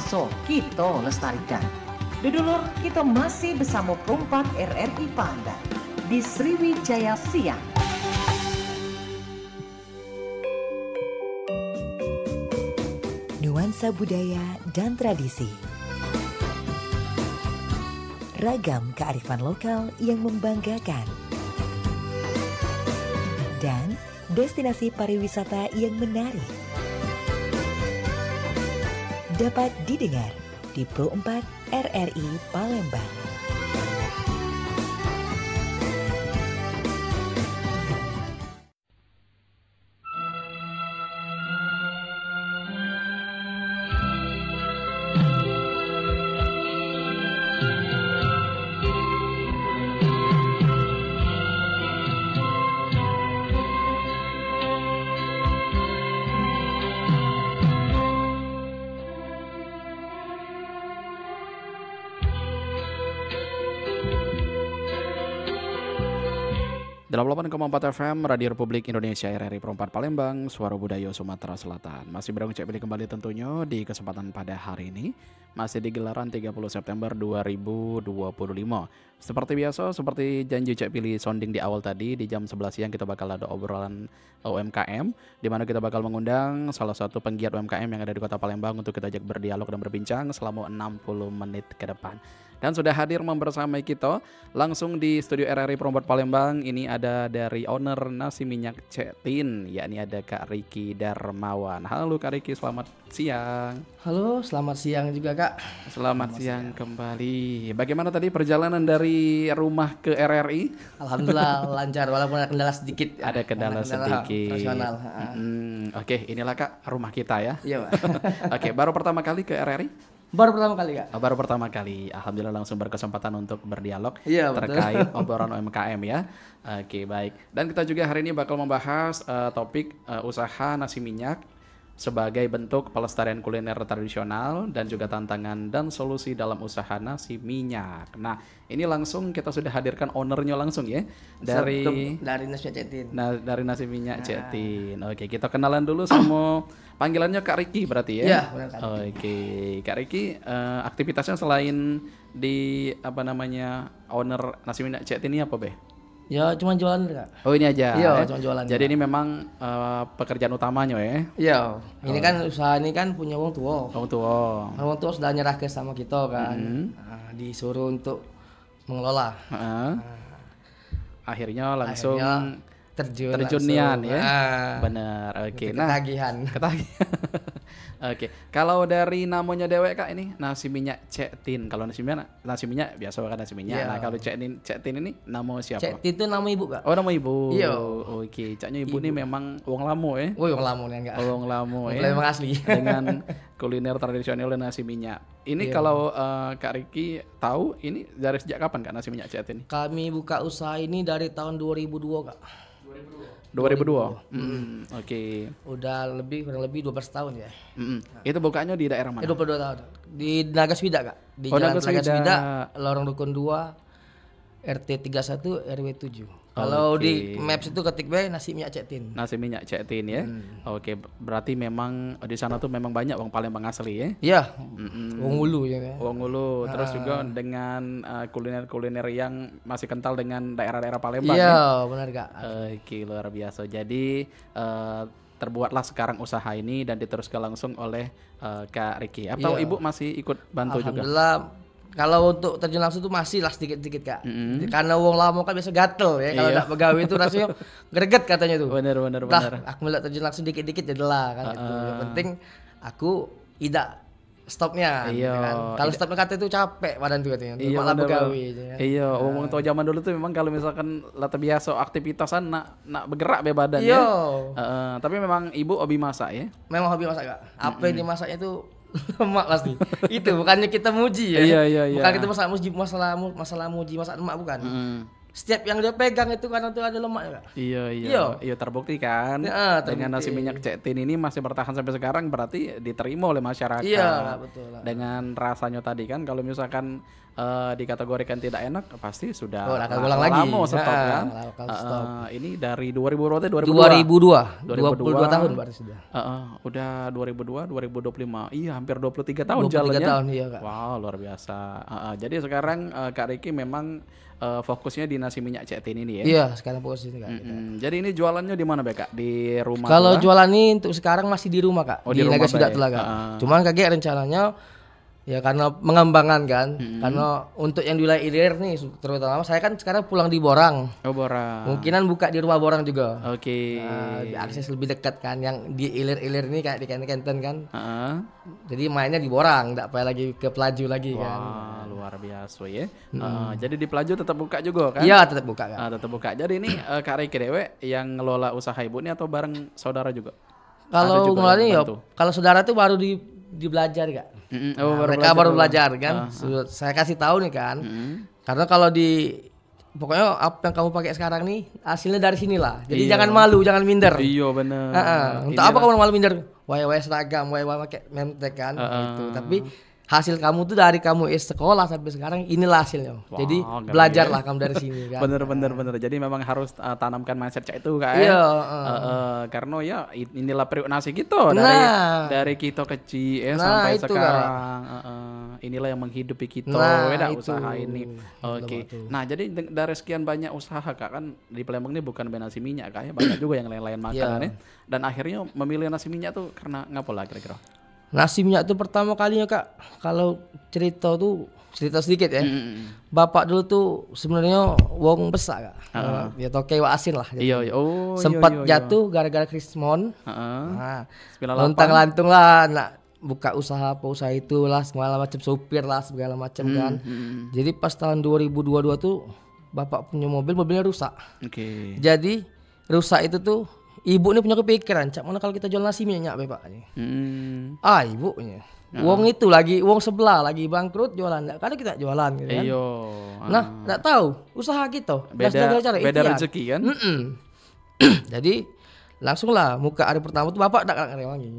So, kita lestarikan. Dudulur, kita masih bersama perompak RRI Palembang di Sriwijaya Siang. Nuansa budaya dan tradisi. Ragam kearifan lokal yang membanggakan. Dan destinasi pariwisata yang menarik. Dapat didengar di Pro 4 RRI Palembang. Dalam 8,4 FM Radio Republik Indonesia RRI Pro 4 Palembang, Suara Budaya Sumatera Selatan. Masih bareng Cek Billy kembali tentunya di kesempatan pada hari ini. Masih di gelaran 30 September 2025. Seperti biasa, seperti janji Cek Billy sounding di awal tadi, di jam 11 siang kita bakal ada obrolan UMKM, di mana kita bakal mengundang salah satu penggiat UMKM yang ada di Kota Palembang untuk kita ajak berdialog dan berbincang selama 60 menit ke depan. Dan sudah hadir membersamai kita langsung di studio RRI Pro 4 Palembang. Ini ada dari owner Nasi Minyak Cek Tin, yakni ada Kak Riki Darmawan. Halo Kak Riki, selamat siang. Halo, selamat siang juga Kak. Selamat siang kembali. Bagaimana tadi perjalanan dari rumah ke RRI? Alhamdulillah lancar walaupun ada kendala sedikit. Ada kendala sedikit. Operasional. Oke, inilah Kak rumah kita ya. Iya Pak. Oke, baru pertama kali ke RRI? Baru pertama kali Kak. Baru pertama kali. Alhamdulillah langsung berkesempatan untuk berdialog betul. terkait obrolan UMKM ya. Oke, baik. Dan kita juga hari ini bakal membahas topik usaha nasi minyak sebagai bentuk pelestarian kuliner tradisional dan juga tantangan dan solusi dalam usaha nasi minyak. Nah, ini langsung kita sudah hadirkan ownernya langsung ya dari nasi minyak Cek Tin. Nah, dari nasi minyak Cek Tin. Oke, kita kenalan dulu sama panggilannya Kak Riki berarti ya. Iya, benar Kak. Oke, Kak Riki aktivitasnya selain di owner nasi minyak Cek Tin ini apa, Be? Ya cuma jualan Kak. Oh, ini aja. Iya, cuma jualan. Jadi ini memang pekerjaan utamanya ya. Iya. Ini kan usaha ini kan punya wong tua. Wong tua. Wong tua sudah nyerah ke sama kita kan. Disuruh untuk mengelola. Akhirnya langsung terjunian ya. Bener. Oke. Nah, ketagihan. Oke. Kalau dari namanya dewek Kak ini nasi minyak Cek Tin. Kalau nasi minyak biasa kan nasi minyak. Nah, kalau Cek Tin ini nama siapa? Cek Tin itu nama ibu Kak. Oh, nama ibu. Iya. Oke, caknya ibu ini memang wong lamo ya. Wong lamo nih enggak. Wong lamo ya. Memang asli. Dengan kuliner tradisional nasi minyak. Ini kalau Kak Riki tahu ini dari sejak kapan Kak nasi minyak Cek Tin? Kami buka usaha ini dari tahun 2002 Kak. 2002. Oke. Udah kurang lebih 12 tahun ya. Itu bukanya di daerah mana? 22 tahun. Di Naga Swida Kak. Di Naga Jalan Naga Swida, Lorong Dukun 2, RT 31, RW 7. Kalau di Maps itu ketik B nasi minyak Cek Tin. Nasi minyak Cek Tin ya. Oke, berarti memang di sana tuh memang banyak wong Palembang asli ya. Iya. Wong Ulu ya kan. Wong Ulu, terus juga dengan kuliner-kuliner yang masih kental dengan daerah-daerah Palembang ya. Iya, benar Kak. Oke, luar biasa. Jadi terbuatlah sekarang usaha ini dan diteruskan langsung oleh Kak Riki. Atau Ibu masih ikut bantu juga? Alhamdulillah. Kalau untuk terjun langsung itu masih lah sedikit-sedikit Kak. Karena wong lama kan biasa gatel ya. Kalau enggak pegawai itu rasanya greget katanya tuh. Bener. Aku melihat terjun langsung dikit-dikit jadilah kan gitu. Yang penting aku tidak stopnya gitu kan. Kalau stopnya kata itu capek badan tuh katanya. Malah pegawai aja. Iya, wong tua zaman dulu tuh memang kalau misalkan lata biasa aktivitasan nak bergerak be badan ya. Tapi memang Ibu hobi masak ya. Memang hobi masak Kak. Apa yang dimasaknya itu lemak pasti. Itu bukannya kita muji ya. Iya. Bukan kita masalah muji masak lemak bukan. Setiap yang dia pegang itu kan itu ada lemak Kak. Iya terbukti kan. Dengan nasi minyak Cek Tin ini masih bertahan sampai sekarang berarti diterima oleh masyarakat. Iya, betul. Dengan rasanya tadi kan kalau misalkan dikategorikan tidak enak pasti sudah ulang lagi. Stop kan. Ini dari 2000 berarti 22 tahun berarti sudah. Udah 2002 2025. Iya, hampir 23 tahun 23 jalannya. tahun, iya, Kak. Wow, luar biasa. Jadi sekarang Kak Ricky memang fokusnya di nasi minyak Cek Tini ini ya. Iya, sekarang fokus itu, Kak. Jadi ini jualannya di mana, Kak? Di rumah? Kalau jualan ini untuk sekarang masih di rumah, Kak. Di Naga Sudat lah, Kak. Cuman kakek rencananya ya karena mengembangkan kan, karena untuk yang di wilayah Ilir nih terutama saya kan sekarang pulang di Borang. Oh, Borang. Mungkinan buka di rumah Borang juga. Oke. Akses lebih dekat kan, yang di Ilir ini kayak di Kenten kan. Jadi mainnya di Borang, enggak payah lagi ke Pelaju lagi kan. Wah, luar biasa ya. Jadi di Pelaju tetap buka juga kan? Iya, tetap buka kan. Tetap buka. Jadi ini Kak Ricky dewe yang ngelola usaha ibu ini atau bareng saudara juga? Kalau ngelola ya, kalau saudara tuh baru di belajar, Kak. Mereka baru belajar kan. Saya kasih tahu nih kan. Karena kalau pokoknya apa yang kamu pakai sekarang nih hasilnya dari sinilah. Jadi jangan malu, jangan minder. Iya benar. Untuk apa kamu malu minder? Wah seragam, wah pakai memtek kan gitu. Tapi hasil kamu tuh dari kamu sekolah sampai sekarang inilah hasilnya. Jadi belajarlah kamu dari sini kan. Bener. Jadi memang harus tanamkan mindset Cek itu kan. Iya. Karena ya inilah periuk nasi kita dari kita kecil sampai sekarang. Inilah yang menghidupi kita usaha ini. Oke. Nah, jadi dari sekian banyak usaha Kak kan di Palembang ini bukan nasi minyak Kak ya, banyak juga yang lain-lain makanannya. Dan akhirnya memilih nasi minyak tuh karena ngapa lah kira-kira? Nasi minyak tuh pertama kalinya Kak, kalau cerita sedikit ya. Bapak dulu tuh sebenarnya wong besar Kak. Ya toke wa asin lah. Iya. Sempat jatuh gara-gara Krismon. Lontang-lantung lah nak buka usaha itulah segala macam, sopir lah segala macam kan. Jadi pas tahun 2022 tuh bapak punya mobilnya rusak. Jadi rusak itu tuh ibu ini punya kepikiran, cak mana kalau kita jual nasi minyak Bapak nih. Ibunya. Wong itu lagi, wong sebelah lagi bangkrut jualan, karena kita jualan gitu kan. Nah, enggak tahu usaha kita. Beda rezeki kan. Jadi langsung lah muka hari pertama tuh Bapak enggak ngerewangi.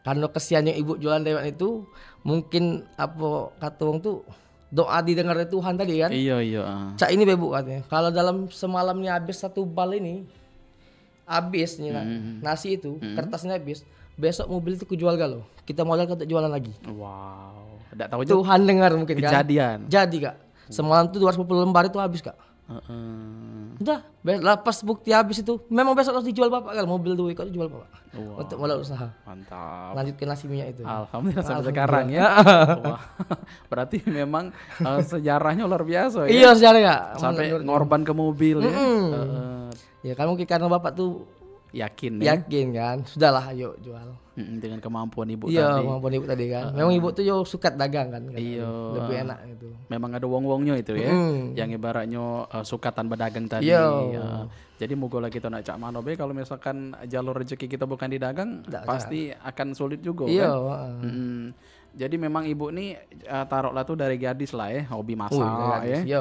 Karena kesiannya ibu jualan lewat itu, mungkin apa kata wong tuh doa didengar Tuhan tadi kan. Iya. Cak ini Bebu katanya. Kalau dalam semalam nih habis 1 bal ini habis nih nasi itu kertasnya habis, besok mobil itu kujual galau, kita modal untuk jualan lagi. Wow, tidak tahu Tuhan dengar mungkin kejadian. Kan jadi Kak semalam tuh 250 lembar itu habis Kak. Udah pas bukti habis itu memang besok harus dijual Bapak kan, mobil tuh ikut dijual Bapak. Untuk modal usaha. Mantap. Lanjutkan nasi minyak itu. Alhamdulillah sampai sekarang ya. Wah, berarti memang sejarahnya luar biasa ya. Iya sejarah Kak. Sampai ngorban ke mobil ya. Ya kan mungkin karena Bapak tuh yakin kan, sudahlah ayo jual. Dengan kemampuan ibu tadi. Iya, kemampuan ibu tadi kan. Memang ibu tuh suka dagang kan. Iya. Lebih enak gitu. Memang ada wong-wongnya itu ya. Yang ibaratnya suka tanpa dagang tadi. Jadi moga lagi kita nak cak mano be kalau misalkan jalur rezeki kita bukan di dagang, pasti akan sulit juga kan. Jadi memang ibu nih taruhlah tuh dari gadis lah ya, hobi masak ya. Iya,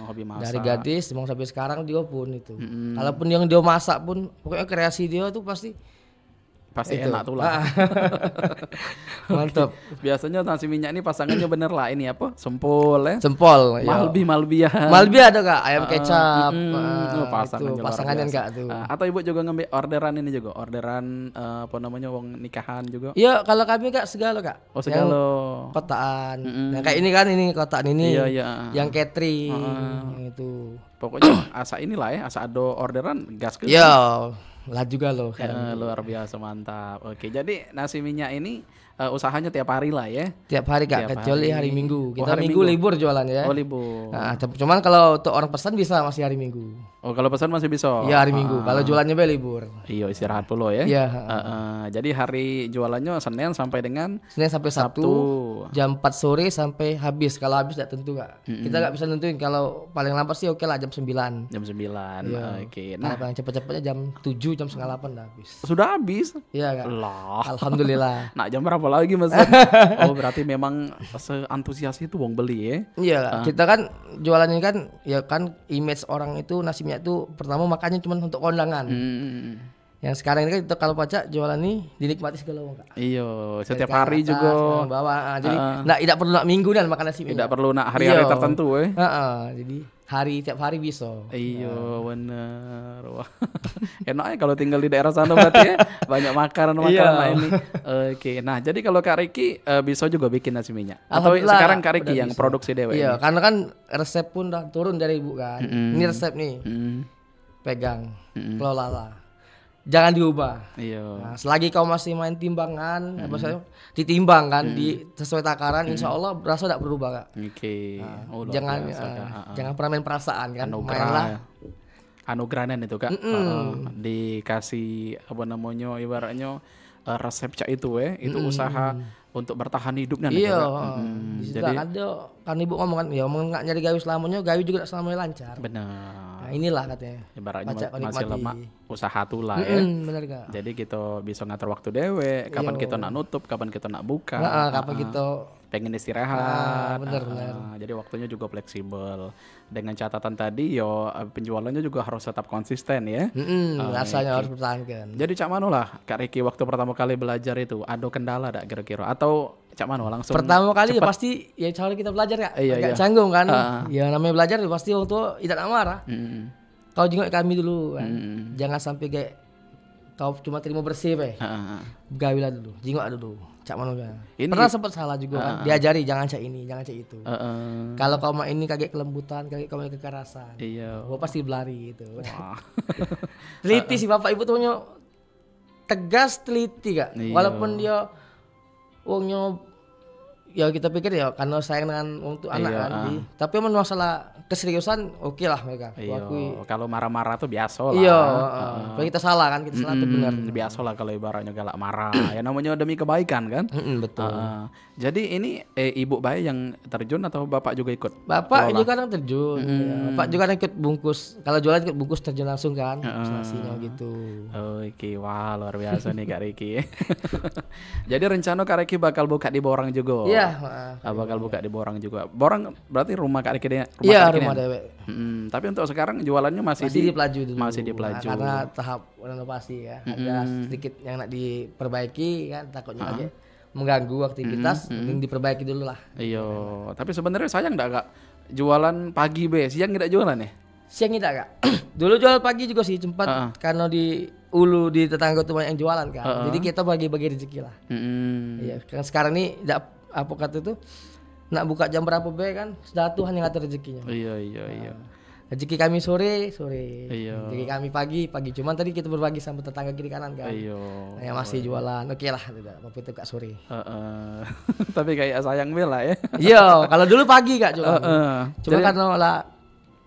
hobi masak. Dari gadis memang sampai sekarang dia pun itu. Kalaupun yang dia masak pun pokoknya kreasi dia tuh pasti enak tuh lah. Mantap. Biasanya nasi minyak ini pasangannya bener lah ini apa? Sempol ya. Sempol. Malbi ada Kak, ayam kecap. Pasangannya Kak tuh. Atau ibu juga ngambil orderan ini juga, apa namanya wong nikahan juga. Iya, kalau kami Kak segala Kak. Oh segala. Kotaan. Nah, kayak ini kan kotaan ini. Iya. Yang catering itu. Pokoknya asa inilah ya, asa ada orderan gas ke. Iya. Lah juga loh luar biasa mantap. Oke, jadi nasi minyak ini usahanya tiap hari lah ya. Tiap hari Kak, kecuali hari Minggu. Kita Minggu libur jualan ya. Oh libur. Nah, cuman kalau untuk orang pesan bisa masih hari Minggu. Oh kalau pesan masih bisa. Iya hari Minggu. Kalau jualannya libur. Iya istirahat dulu ya. Iya. Jadi hari jualannya Senin sampai Sabtu jam 4 sore sampai habis. Kalau habis tidak tentu Kak. Kita nggak bisa nentuin. Kalau paling lambat sih oke lah jam 9. Jam 9. Iya. Oke. Nah paling cepet-cepetnya jam 7 jam setengah 8 udah habis. Sudah habis? Iya Kak. Lah. Alhamdulillah. Nah jam berapa lagi Mas? Oh berarti memang seantusias itu wong beli ya? Iya kita kan jualannya kan ya kan image orang itu nasi minyak tuh pertama makannya cuma untuk kondangan. Yang sekarang ini kan kita kalau pacak jualan nih dinikmati segala wong, Kak. Iya, setiap Dari hari atas, juga. bawah. Jadi tidak perlu nak minggu dan makan nasi. Tidak perlu nak hari-hari tertentu Jadi tiap hari bisa. Iya, bener. Wah. Enaknya kalau tinggal di daerah sana berarti ya banyak makanan ini. Oke. Nah, jadi kalau Kak Riki bisa juga bikin nasi minyak. Atau sekarang Kak Riki yang bisa produksi dewe. Iya, karena kan resep pun udah turun dari Ibu kan. Ini resep nih. Pegang, kelola lah. Jangan diubah. Iya. Nah, selagi kau masih main timbangan, ditimbang kan di sesuai takaran, insya Allah berasa tidak berubah, Kak. Oke. Jangan pernah main perasaan kan. Mainlah anugerahnya itu, Kak. Dikasih apa namanya ibaratnya resep cak itu itu usaha untuk bertahan hidupnya. Iya. Jadi ada kan Ibu ngomong kan, ya ngomong nggak nyari gawe selamanya, gawe juga tidak selamanya lancar. Benar. Nah, inilah katanya. Ibaratnya masih lemak usaha tulah ya. Bener, Kak. Jadi kita bisa ngatur waktu dewe, kapan kita nak nutup, kapan kita nak buka, kapan kita pengen istirahat. Bener. Jadi waktunya juga fleksibel. Dengan catatan tadi yo penjualannya juga harus tetap konsisten ya. Rasanya harus bertahankan. Jadi Cak Mano lah Kak Riki waktu pertama kali belajar itu ada kendala tak kira-kira atau Cak Mano langsung pertama kali ya pasti ya cara kita belajar, Kak. Agak canggung kan. Ya namanya belajar ya pasti orang tua tidak marah. Kau jenguk kami dulu kan. Jangan sampai kayak kau cuma terima bersih gawilah dulu, jenguk dulu. Cak Mano kan. Pernah sempat salah juga kan. Diajari jangan cak ini, jangan cak itu. Kalau kau mau ini kaget kelembutan, kaget kau mau kekerasan. Iya. Gua pasti berlari gitu. Teliti sih bapak ibu tuh tegas, teliti, Kak. Walaupun dia uangnya ya kita pikir ya karena sayang dengan untuk anak kan. Tapi masalah keseriusan oke lah mereka. Kalau marah-marah tuh biasa lah. Iya, kalau kita salah kan, kita salah tuh benar. Biasa lah kalau ibaratnya galak marah. Ya namanya demi kebaikan kan. Betul. Jadi ini Ibu Bayi yang terjun atau Bapak juga ikut? Bapak juga kadang terjun. Bapak juga kadang ikut bungkus. Kalau jualan ikut bungkus terjun langsung kan. Nasinya gitu. Oke, wah luar biasa nih Kak Riki. Jadi rencana Kak Riki bakal buka di Borang juga. Iya, bakal buka di Borang juga. Borang berarti rumah Kak Riki dia. Rumah dewe. Tapi untuk sekarang jualannya masih di Pelaju dulu. Masih di Pelaju. Karena tahap renovasi ya. Ada sedikit yang nak diperbaiki kan, takutnya aja mengganggu aktivitas, mending diperbaiki dulu lah. Iya, tapi sebenarnya sayang enggak Kak jualan pagi siang tidak jualan ya? Siang tidak, Kak. Dulu jual pagi juga sih sempat karena di ulu di tetangga tuh banyak yang jualan kan. Jadi kita bagi-bagi rezeki lah. Iya, karena sekarang ini apa kata itu nak buka jam berapa kan sudah Tuhan yang ngatur rezekinya. Iya. Rezeki kami sore. Iya. Rezeki kami pagi. Cuman tadi kita berbagi sama tetangga kiri kanan kan. Iya. Yang masih jualan. Oke lah, tidak apa itu Kak sore. Tapi kayak sayang bela ya. Iya, kalau dulu pagi Kak jualan. Cuma jadi, karena lah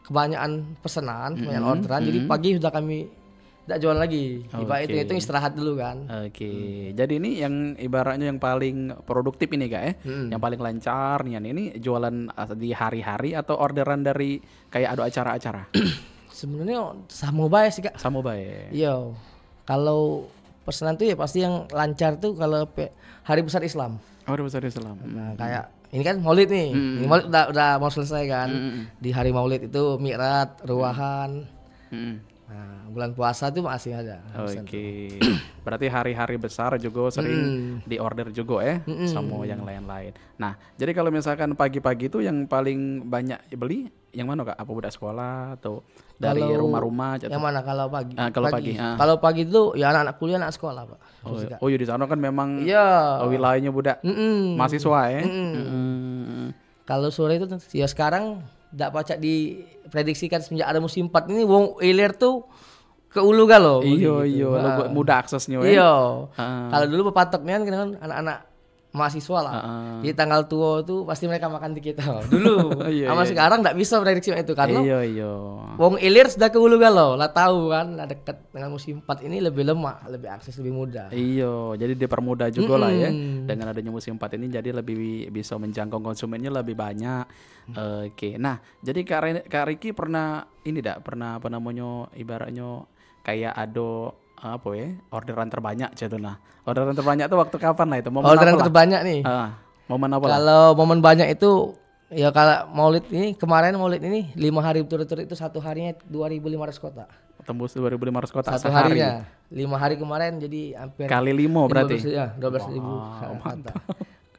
kebanyakan pesanan, banyak orderan, jadi pagi sudah kami tidak jualan lagi. Itu istirahat dulu kan. Jadi ini yang ibaratnya yang paling produktif ini Kak ya. Yang paling lancar nih ini jualan di hari-hari atau orderan dari kayak ada acara-acara. Sebenarnya sama baik sih Kak. Sama baik. Iya. Kalau pesanan tuh ya pasti yang lancar tuh kalau hari besar Islam. Hari besar Islam. Nah, kayak ini kan Maulid nih. Ini Maulid udah mau selesai kan. Di hari Maulid itu Mi'raj, Ruwahan. Nah, bulan puasa tuh masih ada. Berarti hari-hari besar juga sering diorder juga ya sama yang lain-lain. Nah, jadi kalau misalkan pagi-pagi itu yang paling banyak beli yang mana Kak? Apa budak sekolah atau dari rumah-rumah? Yang mana kalau pagi? Kalau pagi. Kalau pagi itu ya anak-anak kuliah, anak sekolah, Pak. Iya di sana kan memang wilayahnya budak mahasiswa ya. Kalau sore itu ya sekarang tidak pacak diprediksikan semenjak ada musim 4 ini wong ilir tuh ke ulu galo. Iya, mudah aksesnya ya. Iya. Kalau dulu berpatoknya kan anak-anak mahasiswa lah. Di tanggal tua tuh pasti mereka makan di kita. Dulu. Sama sekarang enggak bisa prediksi itu karena wong ilir sudah ke ulu galo. Lah tahu kan, lah dekat dengan musim 4 ini lebih lemah, lebih akses lebih mudah. Iya, jadi dipermudah juga lah ya. Dengan adanya musim 4 ini jadi lebih bisa menjangkau konsumennya lebih banyak. Nah, jadi Kak Riki pernah pernah apa namanya ibaratnya kayak ada orderan terbanyak gitu nah. Orderan terbanyak tuh waktu kapan lah itu? Momen orderan terbanyak nih. Momen apa? Kalau momen banyak itu ya kalau Maulid ini 5 hari berturut-turut itu satu harinya 2.500 kotak. tembus 2.500 kotak satu harinya. 5 hari kemarin jadi hampir kali 5 berarti. 12.000. Mantap.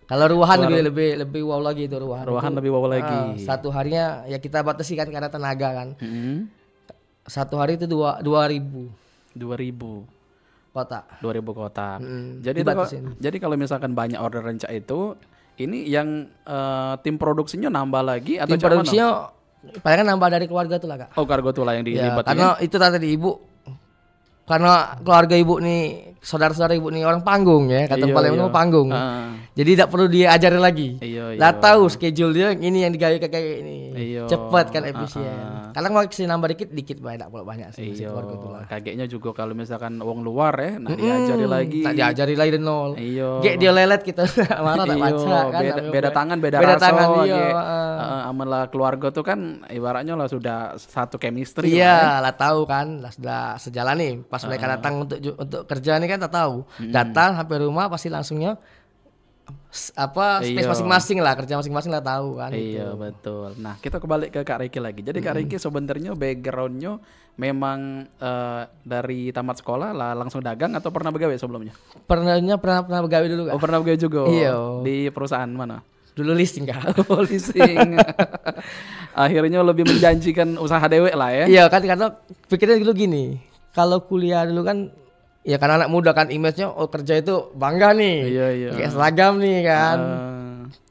Kalau ruahan lebih wow lagi itu ruahan. Ruahan lebih wow lagi. Satu harinya ya kita batasi kan karena tenaga kan. Satu hari itu 2.000 kotak. 2.000 kotak. Jadi kalau misalkan banyak order rencak itu, ini yang tim produksinya nambah lagi atau tim produksinya paling kan nambah dari keluarga tuh lah Kak. Oh, keluarga tuh lah yang dilibatkan. Karena itu tadi ibu, karena keluarga ibu nih, saudara-saudara ibu nih orang panggung ya, kata Palembang panggung. Jadi tidak perlu diajarin lagi. Lah tahu schedule dia ini yang digawe kayak ini. Cepat kan, efisien. Kalau mau kasih nambah dikit banyak banyak sih keluarga tuh lah. Kagetnya juga kalau misalkan wong luar ya, nak diajari lagi. Tak diajari lagi dari nol. Gek dia lelet kita marah tak baca kan. Beda tangan, beda rasa. Amalah keluarga tuh kan ibaratnya lah sudah satu chemistry. Iya, lah tahu kan, lah sudah sejalan nih. Pas mereka datang untuk kerja nih kan tak tahu. Datang sampai rumah pasti langsungnya space masing-masing lah, kerja masing-masing lah tahu kan. Iya gitu. Betul. Nah kita kembali ke Kak Riki lagi. Jadi Kak Riki sebenarnya backgroundnya memang dari tamat sekolah lah langsung dagang atau pernah begawe sebelumnya? Pernah begawe dulu Kak. Oh pernah begawe juga? Iya. Di perusahaan mana? Dulu leasing Kak. Oh leasing. Akhirnya lebih menjanjikan usaha dewek lah ya? Iya kan, karena pikirnya dulu gini, kalau kuliah dulu kan ya kan anak muda kan image-nya kerja itu bangga nih. Iya. Kayak seragam nih kan.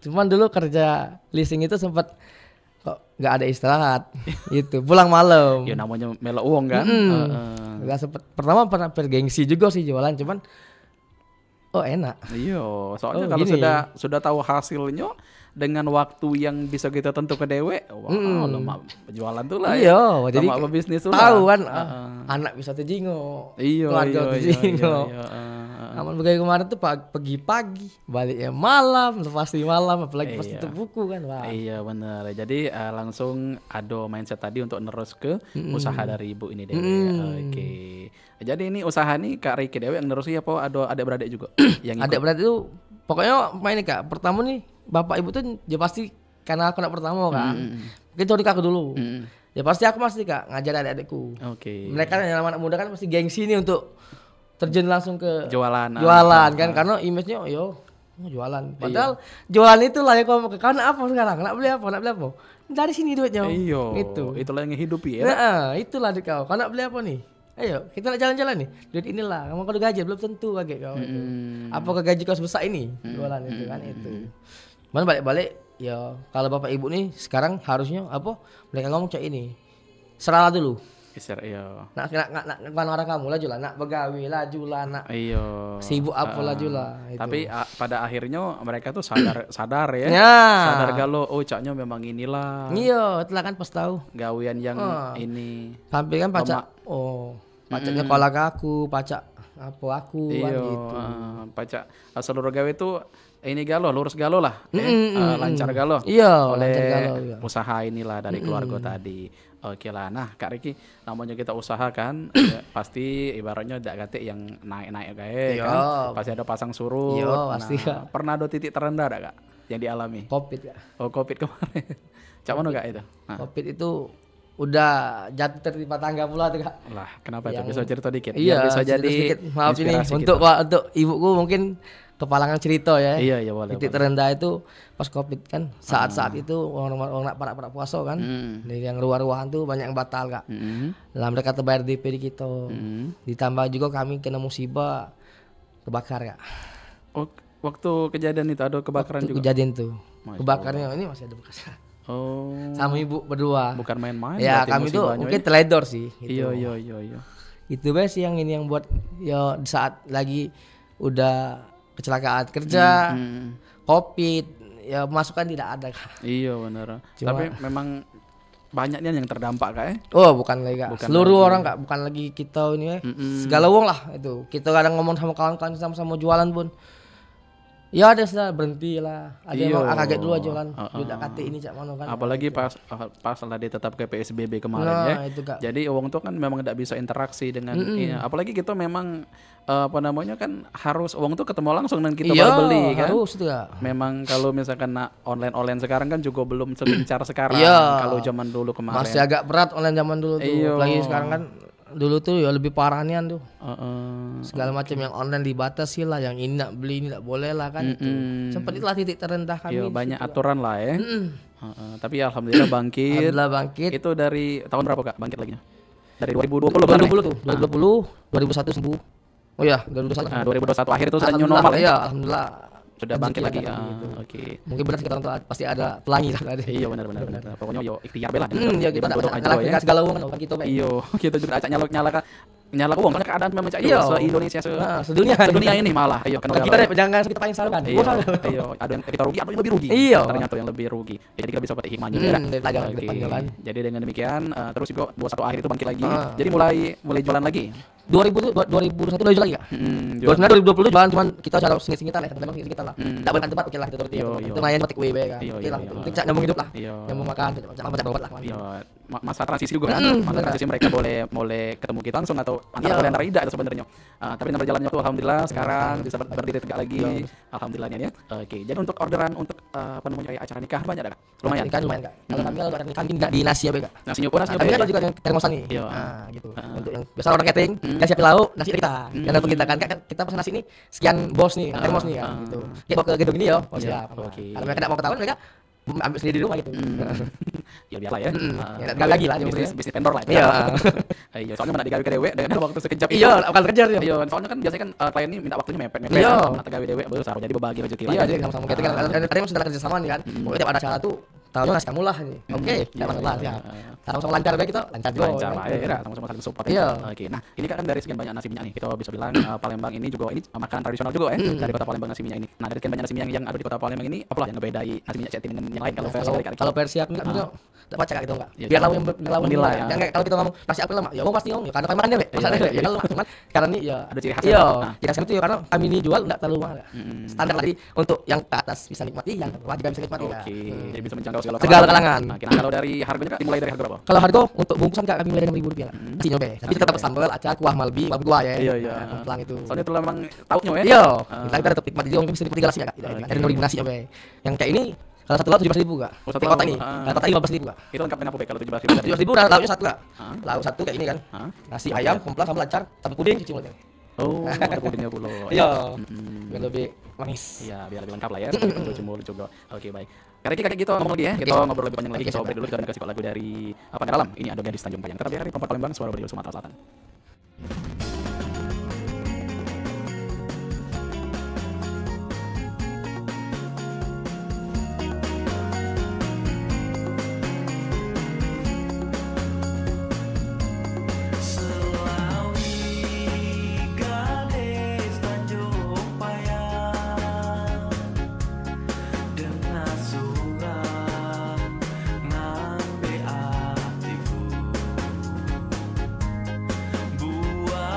Cuman dulu kerja leasing itu sempat kok nggak ada istirahat gitu. Pulang malam. Ya namanya melo uang kan. Nggak sempet. Pertama pernah bergengsi juga sih jualan, cuman enak. Iya, soalnya kalau sudah tahu hasilnya dengan waktu yang bisa kita tentukan dewe, lemak jualan tuh lah. Iya, jadi bisnis tuh tahu kan anak bisa tejingo, keluarga tejingo. Aman begawe kemarin tuh pagi-pagi, baliknya malam, pasti malam, apalagi pas tutup buku kan. Wah. Iya benar. Jadi langsung ada mindset tadi untuk nerus ke usaha dari ibu ini dewe. Oke. Jadi ini usaha nih Kak Riki dewe yang nerusin apa ada adik-beradik juga yang ikut? Adik-beradik itu pokoknya main nih Kak. Pertama nih bapak ibu tuh ya pasti karena aku anak pertama kan. Mungkin sorry Kak aku dulu. Ya pasti aku Kak ngajar adik-adikku. Oke. Mereka yang anak muda kan pasti gengsi nih untuk terjun langsung ke jualan kan, karena image-nya jualan. Padahal jualan itu lah ya kalau karena apa sekarang? Nak beli apa? Dari sini duitnya. Itulah yang menghidupi ya. Nah, itulah adik kau. Kau nak beli apa nih? Ayo, kita nak jalan-jalan nih. Duit inilah. Kamu kalau gaji belum tentu kaget kau itu. Apakah gaji kau sebesar ini? Jualan itu kan itu. Mana balik-balik ya kalau bapak ibu nih sekarang harusnya mereka ngomong kayak ini. Serah dulu. Nak arah kamu laju lah, nak begawe laju lah, nak sibuk apa laju lah. Tapi pada akhirnya mereka tuh sadar ya. Sadar galau caknya memang inilah. Iya, itulah kan pas tahu. Gawean yang ini. Sampai kan pacak pacaknya kolak aku, pacak apa aku kan gitu. Pacak seluruh gawe tuh ini galau, lurus galau lah. Lancar galau. Iya, oleh lancar galau, usaha inilah dari keluarga tadi. Oke lah, nah Kak Riki namanya kita usaha kan ya, pasti ibaratnya tidak kate yang naik-naik kayak kan pasti ada pasang surut. Pasti Kak. Pernah ada titik terendah Kak yang dialami? Covid Kak. Covid kemarin. Cak mana Kak itu? Covid itu udah jatuh tertimpa tangga pula tuh Kak. Lah kenapa itu? Bisa cerita dikit? Iya, bisa jadi sedikit. Maaf ini untuk ibuku mungkin kepalangan cerita ya. Iya boleh. Titik terendah itu pas Covid kan, saat-saat itu orang nak para puasa kan, dari yang ruah-ruahan tuh banyak yang batal Kak. Lah mereka terbayar DP di kita. Ditambah juga kami kena musibah kebakar Kak. Oh, waktu kejadian itu ada kebakaran juga. Kejadian tuh. Kebakarnya ini masih ada bekas. Oh. Sama ibu berdua. Bukan main-main. Ya kami tuh mungkin teledor sih. Gitu. Iya. Itu sih yang ini yang buat ya saat lagi udah kecelakaan kerja, Covid, ya masukan tidak ada Kak. Iya benar. Tapi memang banyaknya yang terdampak Kak ya? Oh bukan lagi Kak. Seluruh orang Kak, bukan lagi kita ini ya. Segala wong lah itu. Kita kadang ngomong sama kawan-kawan sama jualan pun. Ya ada sudah berhenti lah. Ada yang kaget dulu jualan. Udah kate ini cak mana kan. Apalagi pas lah ditetap ke PSBB kemarin ya. Itu, Kak. Jadi uang tuh kan memang tidak bisa interaksi dengan apalagi kita memang kan harus uang tuh ketemu langsung dan kita baru beli kan. Harus itu Kak. Memang kalau misalkan online sekarang kan juga belum segencar sekarang kalau zaman dulu kemarin. Masih agak berat online zaman dulu tuh. Apalagi sekarang kan dulu tuh ya lebih parahnya tuh. Segala macam yang online dibatasi lah, yang ini nak beli ini tak boleh lah kan. Sempat itulah titik terendah kami. Iya, banyak aturan lah ya. Tapi alhamdulillah bangkit. Alhamdulillah bangkit. Itu dari tahun berapa Kak bangkit lagi? Dari 2020 tuh. 2021 sembuh. Oh ya, 2021 akhir itu sudah new normal ya. Alhamdulillah. Sudah bangkit lagi ya. Oke. Mungkin benar kita tuh pasti ada pelangi lah. Iya benar. Pokoknya yo ikhtiar bela. Ya kita ngelakuin segala uang kan kita. Iya, kita juga acak nyala uang karena keadaan memang cak se-Indonesia sedunia ini malah. Iya, kan kita jangan kita paling salah kan. Iya, ada yang kita rugi, ada yang lebih rugi. Iya. Ternyata yang lebih rugi. Jadi kita bisa petik hikmahnya kan. Jadi dengan demikian terus juga 21 akhir itu bangkit lagi. Jadi mulai jualan lagi. 2021 mulai jualan lagi. Sebenarnya 2020 jualan cuman kita cara singit-singitan lah, teman-teman kita lah. Enggak berkan tempat oke lah itu berarti. Itu lumayan petik WB kan. Oke lah. Kita nyambung hidup lah. Nyambung makan, macam berobat lah. Iya. Masa transisi juga kan. Masa transisi mereka boleh ketemu kita langsung atau antara tidak itu sebenarnya. Tapi dengan berjalannya waktu alhamdulillah sekarang bisa berdiri tegak lagi. Alhamdulillahnya ya. Oke, jadi untuk orderan untuk apa namanya kayak acara nikah banyak ada Kak? Lumayan. Nikah lumayan Kak. Kalau kami kalau acara nikah enggak di nasi apa Kak? Nasi nyopo. Kami kan juga yang termosan nih. Gitu. Untuk yang biasa orang catering, kan siapin lauk, nasi kita. Yang datang kita kan kita pesan nasi ini sekian bos nih, termos nih kan gitu. Kita bawa ke gedung ini yo. Oh siap. Kalau mereka enggak mau ketahuan mereka ambil sendiri di rumah gitu. Ya biarlah ya. Enggak lagi lah bisnis vendor lah. Iya. Iya, soalnya mana digawe ke dewe dengan waktu sekejap itu. Iya, bakal kejar ya. Iya, soalnya kan biasanya kan klien ini minta waktunya mepet. Mana gawe dewe besar jadi berbagi rezeki lah. Iya, jadi sama-sama kita kan kadang sudah kerja sama nih kan. Pokoknya tiap ada acara tuh tahu ngasih kamu lah nih. Oke, enggak masalah ya. Sama-sama lancar baik kita, lancar juga. Lancar lah ya, sama-sama saling support. Iya. Oke, nah ini kan dari sekian banyak nasi minyak nih, kita bisa bilang Palembang ini juga ini makanan tradisional juga ya dari kota Palembang nasi minyak ini. Nah, dari sekian banyak nasi minyak yang ada di kota Palembang ini, apalah yang ngebedai nasi minyak Cetin dengan yang lain kalau versi aku enggak dapat baca gitu enggak. Biar lawan nilai. Yang kalau kita ngomong nasi aku lama, ya mau pasti ngomong ya karena kami makan deh. Ya kalau cuman karena ini ya ada ciri khas. Iya, ciri khasnya itu ya karena kami ini jual enggak terlalu mahal. Standar tadi untuk yang ke atas bisa nikmati, yang ke bawah juga bisa nikmati. Oke, jadi bisa menjangkau segala kalangan. Nah, kalau dari harganya Kak dimulai dari harga berapa? Kalau harga untuk bungkusan Kak kami mulai dari Rp6.000 Kak. Nasi nyobe. Tapi tetap sambal, acar, kuah malbi, kuah ya. Iya. Pelang itu. Soalnya itu memang tautnya ya. Iya. Kita tetap nikmati juga bisa nikmati nasi Kak. Dari Rp6.000 nasi nyobe. Yang kayak ini kalau satu lauk 17.000 Kak. Di kota ini. Kalau kota ini 15.000 Kak. Itu lengkap dengan apa kalau 17.000? 17.000 lauknya satu Kak. Lauk satu kayak ini kan. Nasi ayam, komplang, sambal acar, tapi puding cuci mulut. Oh, ada pudingnya pula. Iya. Biar lebih manis. Iya, biar lebih lengkap lah ya. Cuci mulut juga. Oke, baik. Kayak gitu ngomong lagi ya. Kita ngobrol lebih panjang lagi. Kita break dulu, kita kasih lagu dari apa dalam. Ini ada di Tanjung Panjang. Tetap di Perempat Palembang, Suara Radio Sumatera Selatan. Buat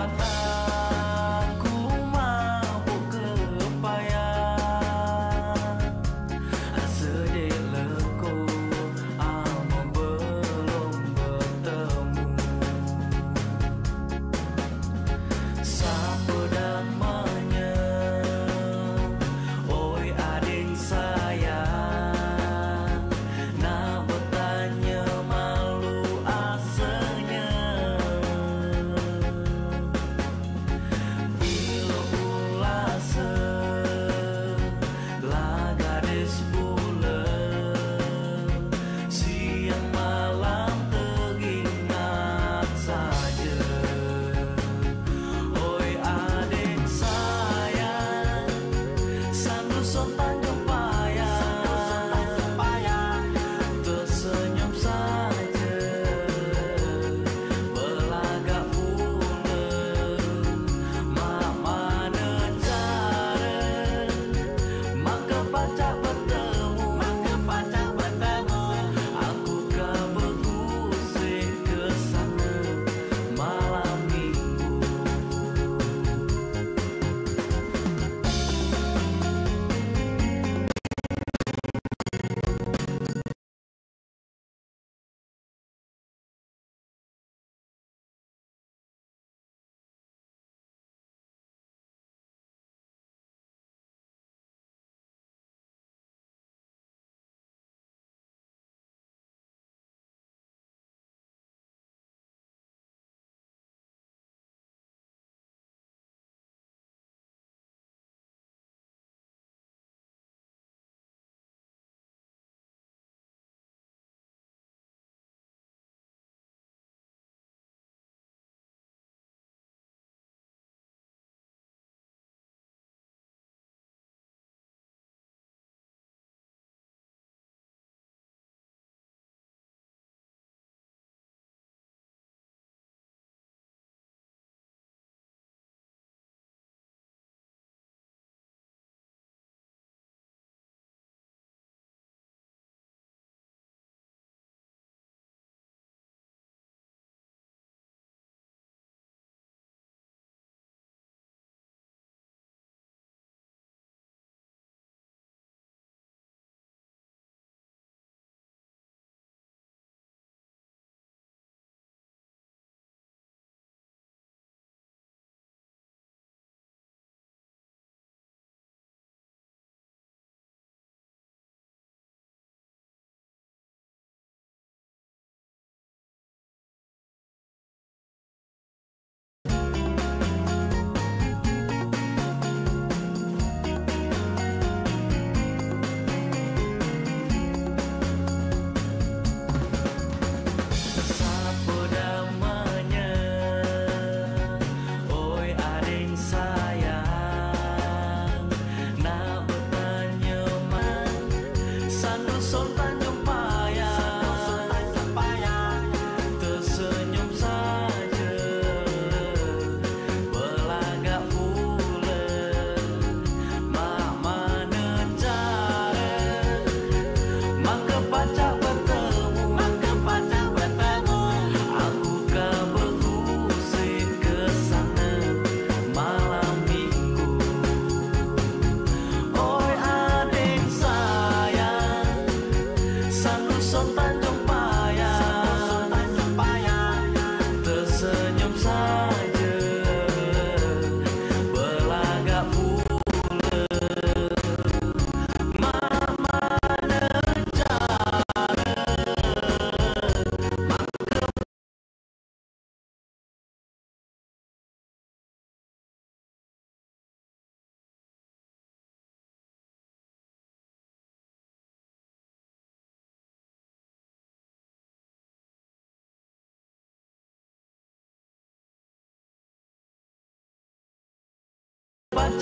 Pro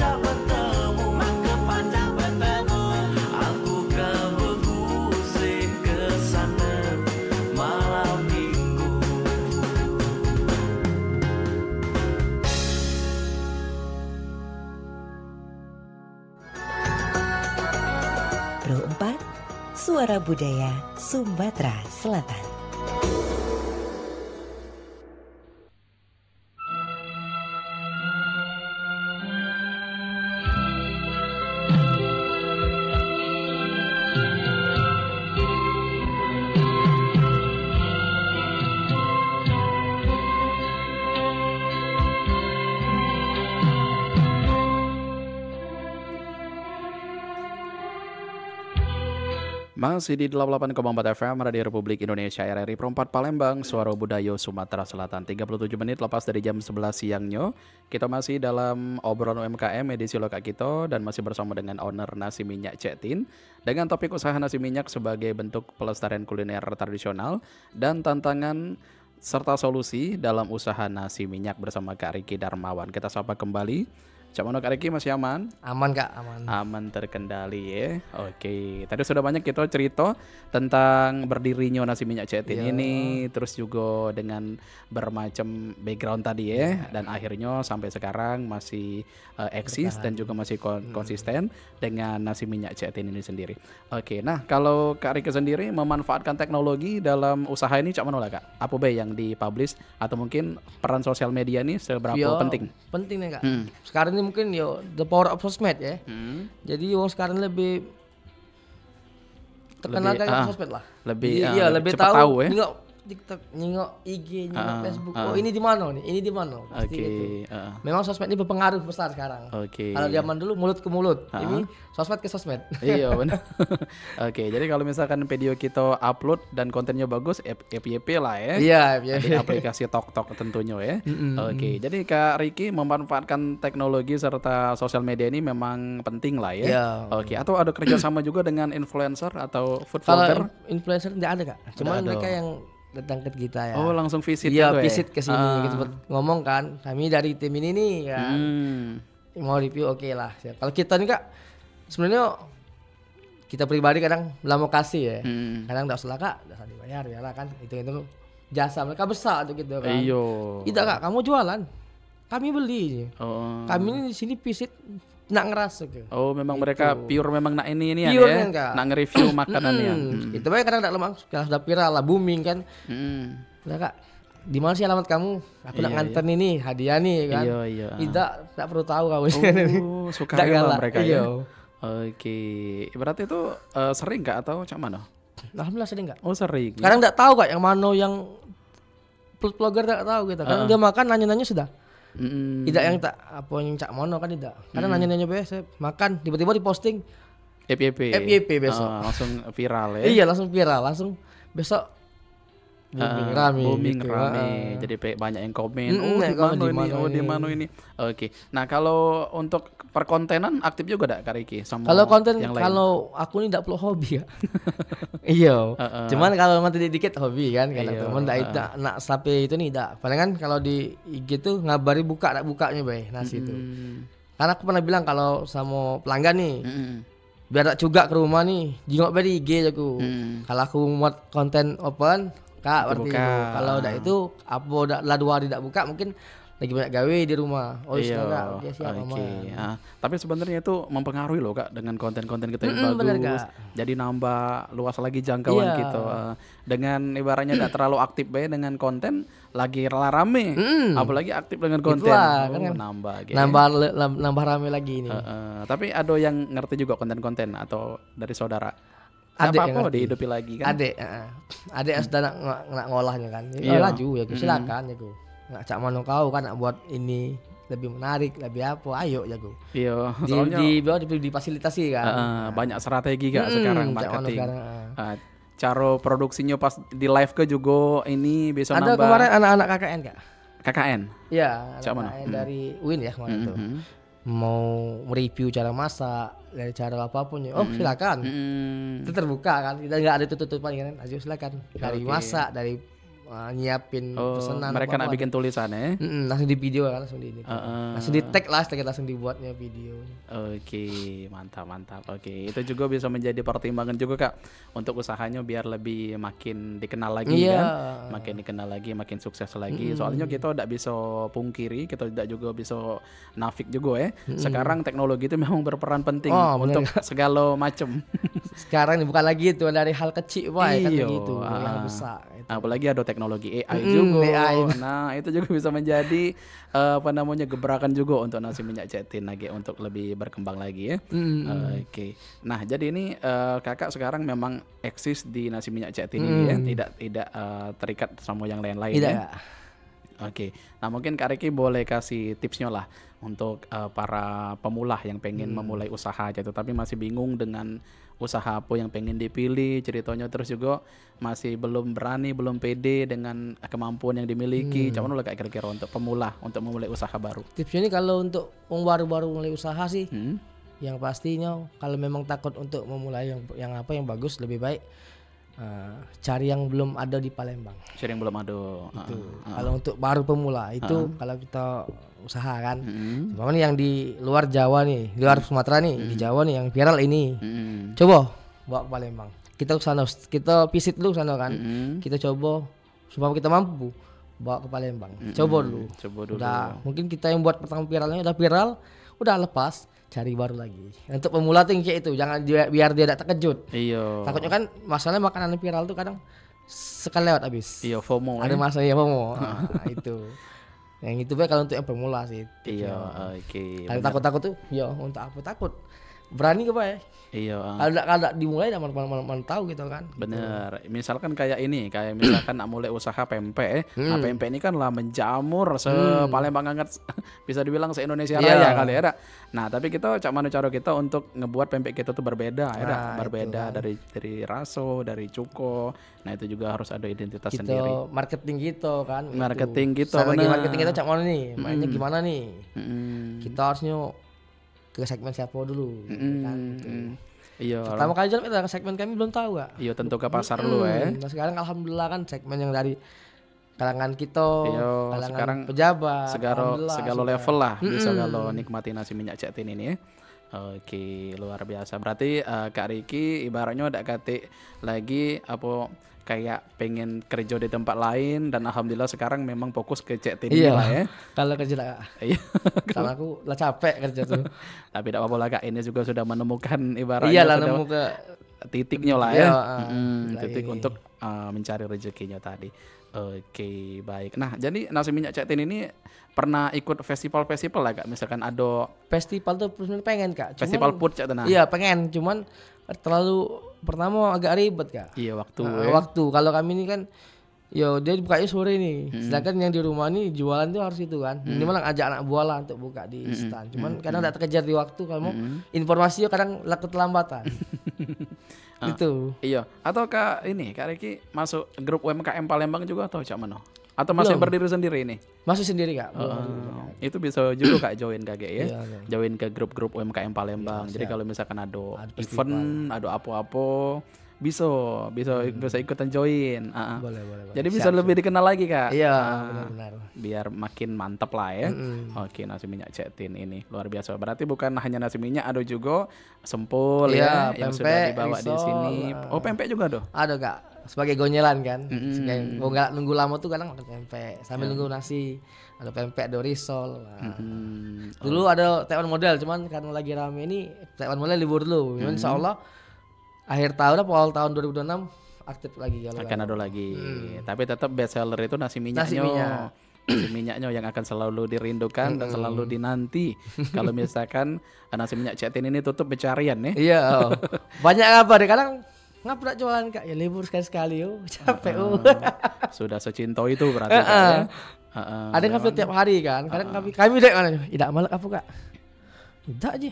4, Suara Budaya Sumatera Selatan. Masih di 88,4 FM Radio Republik Indonesia RRI Pro 4 Palembang, Suara Budaya Sumatera Selatan. 37 menit lepas dari jam 11 siangnya. Kita masih dalam obrolan UMKM edisi Lokak Kita dan masih bersama dengan owner Nasi Minyak Cek Tin dengan topik usaha nasi minyak sebagai bentuk pelestarian kuliner tradisional dan tantangan serta solusi dalam usaha nasi minyak bersama Kak Riki Darmawan. Kita sapa kembali. Cak Mano, Kak Riki masih aman? Aman Kak, aman. Aman terkendali ya. Oke, tadi sudah banyak kita cerita tentang berdirinya Nasi Minyak Cek Tin ini, terus juga dengan bermacam background tadi ya, dan akhirnya sampai sekarang masih eksis dan juga masih konsisten dengan Nasi Minyak Cek Tin ini sendiri. Oke, nah kalau Kak Riki sendiri memanfaatkan teknologi dalam usaha ini Cak Mano lah Kak? Apa be yang dipublish atau mungkin peran sosial media ini seberapa penting? Penting nih Kak. Sekarang ini mungkin the power of sosmed ya. Jadi sekarang lebih terkenal kayak sosmed lah. Lebih tahu ya. Nyingok TikTok, nyingok IG, nyingok Facebook. Oh ini di mana nih? Ini di mana? Gitu. Memang sosmed ini berpengaruh besar sekarang. Kalau zaman dulu mulut ke mulut, ini sosmed ke sosmed. Iya benar. Oke, jadi kalau misalkan video kita upload dan kontennya bagus, FYP lah ya. Iya, FYP. Aplikasi TokTok tentunya ya. Oke, jadi Kak Riki memanfaatkan teknologi serta sosial media ini memang penting lah ya. Oke, atau ada kerjasama juga dengan influencer atau food vlogger? Kalau influencer tidak ada Kak. Cuma mereka yang datang ke kita ya. Oh langsung visit gitu ya? Iya visit ke sini gitu, ngomong kan kami dari tim ini nih kan. Mau review oke lah. Kalau kita nih Kak sebenarnya kita pribadi kadang lah mau kasih ya. Kadang enggak usah Kak, enggak usah dibayar ya lah kan. Itu jasa mereka besar tuh gitu kan. Tidak Kak, kamu jualan. Kami beli. Kami ini di sini visit nak ngerasa gitu. Oh memang itu. Mereka pure memang nak ini pure ya. Nak nge-review makanannya. Itu banyak kadang enggak lemah, sudah viral lah booming kan. Udah Kak, di mana sih alamat kamu? Aku nak nganter ini hadiah nih kan. Iya. Tidak perlu tahu kamu. Oh, suka rela mereka ya. Oke. Berarti itu sering Kak atau cak mana? Alhamdulillah sering Kak. Oh sering. Kadang enggak tahu Kak yang mana yang vlogger enggak tahu gitu. Kadang dia makan nanya-nanya sudah. Tidak yang tak apa yang cak mono kan tidak. Karena nanya-nanya biasa makan tiba-tiba diposting FYP besok. Langsung viral ya. Iya langsung viral, langsung besok booming rame. Jadi banyak yang komen. Di mana ini. Oke. Nah kalau untuk perkontenan aktif juga enggak Kak Riki sama kalau konten yang lain? Kalau aku ini enggak perlu hobi ya. Iya. Cuman kalau nanti dikit hobi kan kalau teman enggak nak sampai itu nih enggak. Paling kan kalau di IG tuh ngabari buka enggak bukanya bay nasi itu. Karena aku pernah bilang kalau sama pelanggan nih biar tak juga ke rumah nih jengok dari IG aku. Kalau aku muat konten open Kak berarti kalau udah itu apa udah lah 2 hari tidak buka mungkin lagi banyak gawe di rumah. Kak, siap tapi sebenarnya itu mempengaruhi loh Kak dengan konten-konten kita yang bagus. Jadi nambah luas lagi jangkauan kita. Dengan ibaratnya tidak terlalu aktif dengan konten lagi rame. Apalagi aktif dengan konten. Nambah rame lagi ini. Tapi ada yang ngerti juga konten-konten atau dari saudara? Apa dihidupi lagi kan? Adek sudah nak ngolahnya kan. Laju ya silakan ya nggak cak mana kau kan nak buat ini lebih menarik lebih apa ayo jago. Soalnya difasilitasi kan. Banyak strategi Kak sekarang marketing. Cara produksinya pas di live ke juga ini bisa ada nambah. Kemarin anak-anak KKN Kak. KKN? Iya KKN dari UIN ya kemarin tuh. Mau mereview cara masak dari cara apapun ya. Silakan. Itu terbuka kan. Kita nggak ada tutupan kan. Ayo silakan. Dari masak, dari nyiapin pesanan. Mereka nak bikin tulisan ya? Langsung di video kan, langsung di ini. Langsung di tag lah, langsung dibuatnya video. Oke, mantap. Oke, itu juga bisa menjadi pertimbangan juga Kak untuk usahanya biar lebih makin dikenal lagi kan, makin dikenal lagi, makin sukses lagi. Soalnya kita tidak bisa pungkiri, kita tidak juga bisa nafik juga ya. Sekarang teknologi itu memang berperan penting untuk segala macam. Sekarang bukan lagi itu dari hal kecil kan begitu, yang besar. Itu. Apalagi ada teknologi AI juga. AI. Nah, itu juga bisa menjadi gebrakan juga untuk nasi minyak cetin lagi untuk lebih berkembang lagi ya. Oke. Nah, jadi ini Kakak sekarang memang eksis di nasi minyak cetin ini ya, tidak terikat sama yang lain-lain ya. Oke. Nah, mungkin Kak Riki boleh kasih tipsnya lah untuk para pemula yang pengen memulai usaha gitu tapi masih bingung dengan usaha apa yang pengen dipilih ceritanya, terus juga masih belum berani, belum pede dengan kemampuan yang dimiliki. Cuman lo kayak kira-kira untuk pemula untuk memulai usaha baru. Tipsnya ini kalau untuk baru-baru mulai usaha sih, yang pastinya kalau memang takut untuk memulai yang bagus, lebih baik cari yang belum ada di Palembang. Cari yang belum ada. Itu. Kalau untuk baru pemula itu kalau kita usaha kan. Cuman yang di luar Jawa nih, di luar Sumatera nih, di Jawa nih yang viral ini. Coba bawa ke Palembang. Kita ke sana, kita visit dulu sana kan. Kita coba supaya kita mampu bawa ke Palembang. Coba dulu. Udah, mungkin kita yang buat pertama viralnya udah viral, udah lepas. Cari baru lagi. Untuk pemula tuh kayak itu, jangan biar dia tidak terkejut. Iya. Takutnya kan masalahnya makanan viral tuh kadang sekali lewat habis. Iya, FOMO. Ada masalah FOMO. Itu. Yang itu baik kalau untuk yang pemula sih. Iya, oke. Kalau takut-takut tuh, ya untuk apa takut? Berani ke Pak ya? Iya. Kalau dimulai mana tahu gitu kan. Bener. Gitu. Misalkan kayak misalkan nak mulai usaha pempek. Nah, pempek ini kan lah menjamur Palembang banget, bisa dibilang se-Indonesia raya kali ya. Nah, tapi kita mana cara kita untuk ngebuat pempek kita tuh berbeda ya. Berbeda kan. dari raso, dari cuko. Nah, itu juga harus ada identitas sendiri. Marketing gitu kan. Marketing gitu. Marketing kita mana nih? Mainnya gimana nih? Kita harusnya ke segmen siapa dulu kan gitu. Iya. Pertama kali jalan kita segmen kami belum tahu Kak. Iya, tentu ke pasar lu ya. Nah, sekarang alhamdulillah kan segmen yang dari kalangan kita, kalangan sekarang pejabat, segala level lah bisa kalau nikmati nasi minyak cetin ini ya. Oke, luar biasa. Berarti Kak Riki ibaratnya udah kate lagi apa kayak pengen kerja di tempat lain dan alhamdulillah sekarang memang fokus ke cetin lah ya. Kalau kerja lah. Iya. Karena aku lah capek kerja tuh. Tapi tidak apa-apa lah Kak, ini juga sudah menemukan ibaratnya. Iya lah, nemu ke titiknya lah ya. Titik untuk mencari rezekinya tadi. Oke, baik. Nah, jadi nasi minyak cetin ini pernah ikut festival-festival lah Kak? Misalkan ada festival tuh pengen Kak. Festival food Cak Tenang. Iya, pengen. Cuman terlalu pertama agak ribet Kak. Iya, waktu. Kalau kami ini kan dia bukanya sore nih. Sedangkan yang di rumah nih jualan tuh harus itu kan. Ini malah ajak anak buah lah untuk buka di stand. Cuman kadang tidak terkejar di waktu, kamu informasinya kadang keterlambatan. Itu. Iya. Atau Kak Riki masuk grup UMKM Palembang juga atau cak mana? Atau masih berdiri sendiri ini? Masih sendiri Kak. Itu bisa juga Kak join KG ya. Join ke grup-grup UMKM Palembang. Jadi kalau misalkan ada event, ada apa-apa bisa ikutan join. Boleh. Jadi bisa lebih dikenal lagi Kak. Iya, benar. Biar makin mantap lah ya. Oke, nasi minyak cetin ini luar biasa. Berarti bukan hanya nasi minyak, ada juga sempol ya yang sudah dibawa di sini. Oh, pempek juga ada? Ada Kak. Sebagai gonyelan kan. Sebagai nunggu lama tuh kadang ada pempek sambil nunggu nasi. Ada pempek, ada risol. Dulu ada Taiwan model, cuman karena lagi rame ini Taiwan model libur dulu. Insyaallah akhir tahun atau awal tahun 2026 aktif lagi kalau akan ada lagi. Tapi tetap best seller itu nasi minyaknya. Nasi minyaknya yang akan selalu dirindukan dan selalu dinanti. Kalau misalkan nasi minyak cetin ini tutup pencarian ya. Iya. Banyak kabar kadang ngapa jualan Kak? Ya libur sekali capek. Sudah secinta itu berarti ya. Ada ngapa tiap hari kan? Kadang kami dek mana? Tidak malak apa Kak? Tidak aja.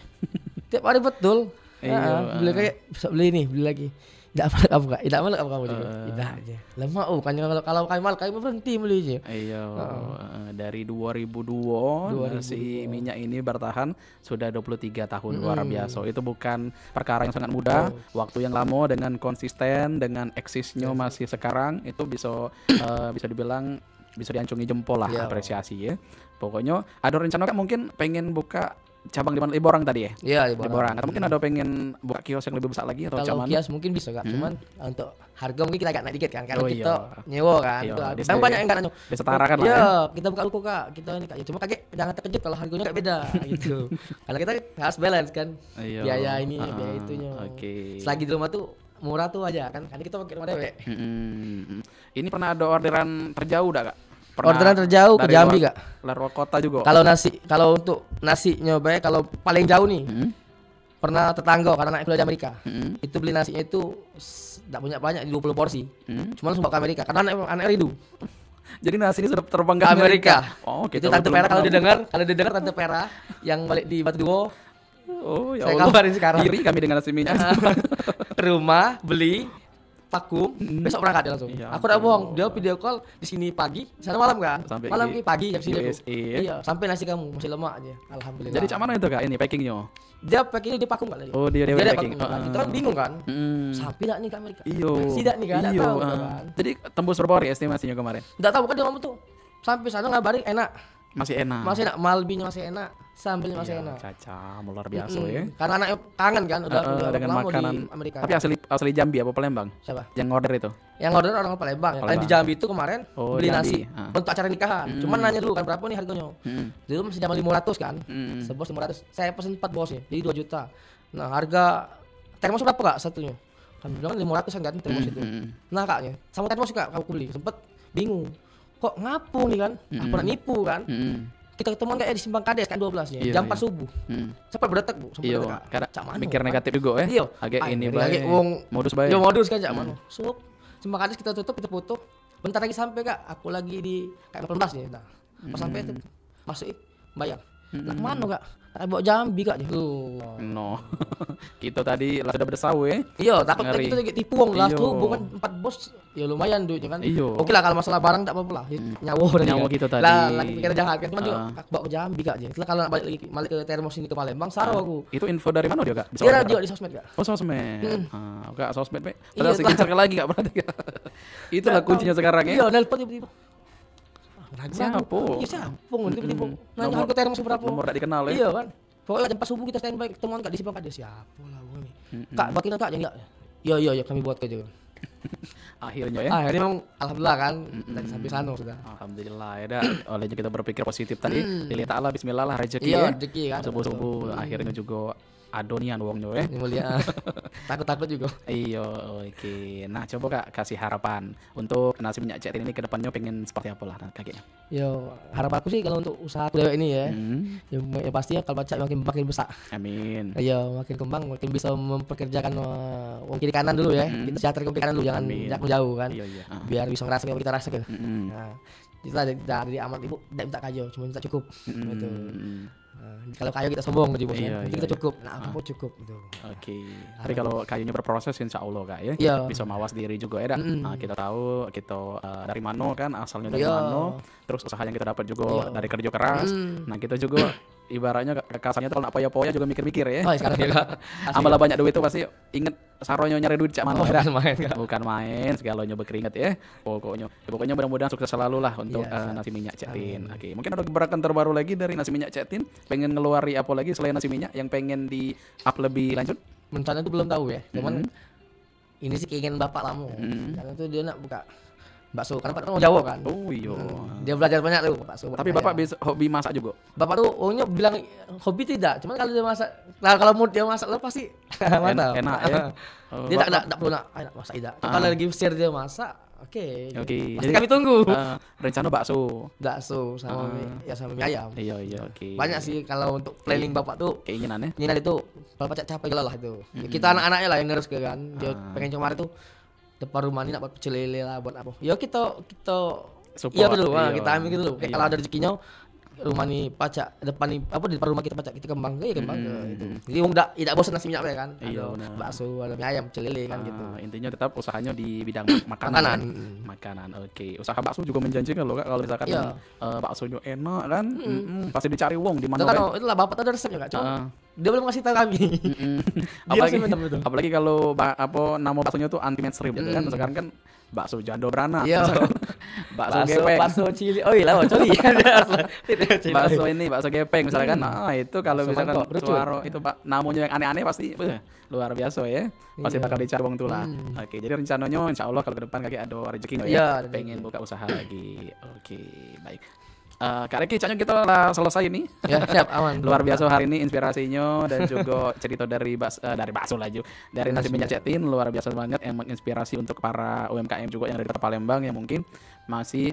Tiap hari betul. Beli kayak bisa beli lagi. Tidak malu apa kamu juga? Tidak aja. Lama kan kalau kamu berhenti belinya. Iya. Dari 2002 si minyak ini bertahan sudah 23 tahun, luar biasa. Itu bukan perkara yang sangat mudah. Waktu yang lama dengan konsisten, dengan eksisnya masih sekarang itu bisa dibilang bisa diancungi jempol lah, apresiasi ya. Pokoknya ada rencana kan mungkin pengen buka cabang di mana? Liborang tadi ya? Iya, Liborang. Atau mungkin ada pengen buka kios yang lebih besar lagi atau kalau cuman? kios mungkin bisa Kak, cuman untuk harga mungkin kita agak naik dikit kan, karena kita nyewa kan. Dan banyak yang enggak nyewa. Disetarakan lah. Iya, kita buka ruko Kak. Kita ini Kak. Cuma kaget jangan terkejut kalau harganya kayak beda gitu. Karena kita harus balance kan. Biaya ini, biaya itunya. Selagi di rumah tuh murah tuh aja kan. Karena kita pakai rumah dewek. Ini pernah ada orderan terjauh dah Kak? Orderan terjauh ke Jambi Kak. Luar kota juga. Kalau untuk nasi nyoba kalau paling jauh nih. Pernah tetangga karena naik kuliah di Amerika. Itu beli nasinya itu enggak banyak di 20 porsi. Cuma langsung bawa ke Amerika karena anak rindu. Jadi nasi ini sudah terbang ke Amerika. Oh, itu Tante Pera kalau didengar Tante Pera yang balik di Batu Duo. Oh, ya saya Allah. kabarin sekarang. Iri kami dengan nasi minyak. Ke rumah beli vakum, besok berangkat dia langsung. Aku udah bohong, dia video call di sini pagi, di sana malam kan? Sampai malam pagi jam sini USA. Iya, sampai nasi kamu masih lemak aja. Alhamdulillah. Jadi cak mana itu Kak ini packingnya? Dia packingnya di vakum kali. Oh, dia packing. Kita kan bingung kan? Sampai enggak nih ke Amerika? Iyo. Tidak nih kan? Enggak tahu kan. Jadi tembus berapa hari estimasinya kemarin? Enggak tahu kan dia ngomong tuh. Sampai sana ngabarin enak. Masih enak. Malbinya masih enak. Sambalnya masih enak. Caca, luar biasa ya. Karena anaknya kangen kan udah dengan lama makanan di Amerika. Tapi asli Jambi apa Palembang? Siapa? Yang order itu? Yang order orang Palembang. Yang di Jambi itu kemarin beli nasi untuk acara nikahan. Cuman nanya dulu kan berapa nih harganya. Dulu masih zaman 500 kan. Sebos 500. Saya pesen 4 bosnya. Jadi 2 juta. Nah, harga termos berapa Kak satunya? Kami bilang 500 kan termos itu. Nah, Kaknya, sama termos Kak aku beli. Sempet bingung. Kok ngapung nih kan? Aku nak nipu kan? Kita ketemuan kayak di Simpang Kades kan 12 ya. Jam 4 subuh. Sampai berdetak Bu, sampai berdetak. Karena mikir kan? negatif juga ya. Iya. Agak ini baik. Modus baik. Ya modus kan cak mana. Sup. Simpang Kades kita tutup, kita foto. Bentar lagi sampai Kak. Aku lagi di kayak 18 nih. Nah, pas sampai itu masuk bayar. Nah, mana Kak? Tak bawa Jambi Kak. No. Kita tadi lah sudah bersau ya. Iya, takut kita lagi tipu wong lah tuh bukan 4 bos. Ya lumayan duitnya kan. Oke lah kalau masalah barang tak apa-apa lah. Nyawa kita tadi. Lah lagi kita jahat kan. Cuma juga bawa ke Jambi Kak. Setelah kalau balik ke termos ini ke Palembang, saru aku. Itu info dari mana dia Kak? Dia juga di sosmed Kak. Oh sosmed. Kak sosmed Pak. Terus gencar lagi Kak berarti Kak. Itulah kuncinya sekarang ya. Iya, nelpon tiba-tiba. Siapa? Iya siapa? Tiba-tiba. Nanya harga termos berapa? Nomor tak dikenal ya. Iya kan. Pokoknya jam 4 subuh kita standby ketemuan Kak di Simpang Kades. Siapa lah gue nih. Kak, buatin Kak jangan enggak. Iya kami buat aja. Akhirnya ya. Akhirnya memang alhamdulillah kan dari sampai sana sudah. Alhamdulillah ya dah. Oleh kita berpikir positif tadi. Lihat Allah bismillah lah rezeki ya. Iya, rezeki kan. Subuh-subuh akhirnya juga adonian wongnya ya. Mulia. Takut-takut juga. Iya, oke. Nah, coba Kak kasih harapan untuk nasi minyak cetin ini ke depannya pengen seperti apa lah kakeknya. Yo, harapan aku sih kalau untuk usaha aku ini ya. Ya pastinya kalau baca makin besar. Amin. Iya, makin kembang, makin bisa mempekerjakan wong kiri kanan dulu ya. Kita sejahtera kiri kanan dulu, jangan jauh kan. Iya. Biar bisa ngerasain apa kita rasakan. Nah, kita dari amat ibu tidak minta kajo, cuma minta cukup. Gitu. Kalau kayu kita sombong gitu bos ya. Kita cukup. Nah, aku cukup gitu. Oke. Tapi kalau kayunya berproses insya Allah Kak ya. Bisa mawas diri juga ya. Nah, kita tahu kita dari mana kan asalnya dari mana. Terus usaha yang kita dapat juga dari kerja keras. Nah, kita juga ibaratnya kasarnya tuh kalau nak poya-poya juga mikir-mikir ya. Oh, sekarang juga. Amalah banyak duit itu pasti inget saronyo nyari duit cak mana. Bukan main, segalanya berkeringat ya. Pokoknya mudah-mudahan sukses selalu lah untuk nasi minyak cetin. Oke, mungkin ada gebrakan terbaru lagi dari nasi minyak cetin. Pengen ngeluari apa lagi selain nasi minyak yang pengen di up lebih lanjut? Rencana itu belum tahu ya. Cuman ini sih keinginan bapak lama. Karena itu dia nak buka bakso karena Bapak orang Jawa kan. Oh iya. Dia belajar banyak tuh bakso. Tapi Bapak bisa hobi masak juga. Bapak tuh ohnya bilang hobi tidak, cuman kalau dia masak, kalau mood dia masak lo pasti mantap. Enak ya. Dia tak perlu nak masak tidak. Kalau lagi share dia masak, oke. Pasti jadi kami tunggu. Rencana bakso sama sama mie ayam. Iya oke. Banyak sih kalau untuk planning Bapak tuh keinginannya. Keinginan itu kalau Bapak capek lah itu. Kita anak-anaknya lah yang ngerus kan. Dia pengen kemarin tuh depan rumah ini nak buat pecel lele lah buat apa. Ya kita support. Iya dulu, kita ambil gitu loh. Kalau ada rezekinya rumah nih pacak depan nih apa di depan rumah kita pacak kita kembang ya kembang gitu. Jadi tidak bosan nasi minyak kan. Iya, ada bakso, ada mie ayam, celele kan gitu. Intinya tetap usahanya di bidang makanan. Makanan. Oke. Usaha bakso juga menjanjikan loh Kak, kalau misalkan baksonya enak kan. Pasti dicari wong di mana. Itulah bapak tahu ada resepnya Kak. Cuma dia belum ngasih tahu kami. apalagi kalau nama baksonya tuh anti mainstream gitu kan. Sekarang kan bakso jando beranak. Iya. bakso gepeng. Bakso cili. Oh iya lah, cili. bakso gepeng misalkan. Itu kalau misalkan suara itu Pak namanya yang aneh-aneh pasti luar biasa ya. Pasti bakal dicari wong tuh lah. Oke, jadi rencananya insyaallah kalau ke depan kakek ada rezeki ya. Pengen buka usaha lagi. Oke, baik. Kak Reki, kayaknya kita selesai nih. Ya, siap, aman. Luar biasa hari ini inspirasinya dan juga cerita dari bakso laju. Dari nasi minyak cetin luar biasa banget yang menginspirasi untuk para UMKM juga yang dari Kota Palembang yang mungkin masih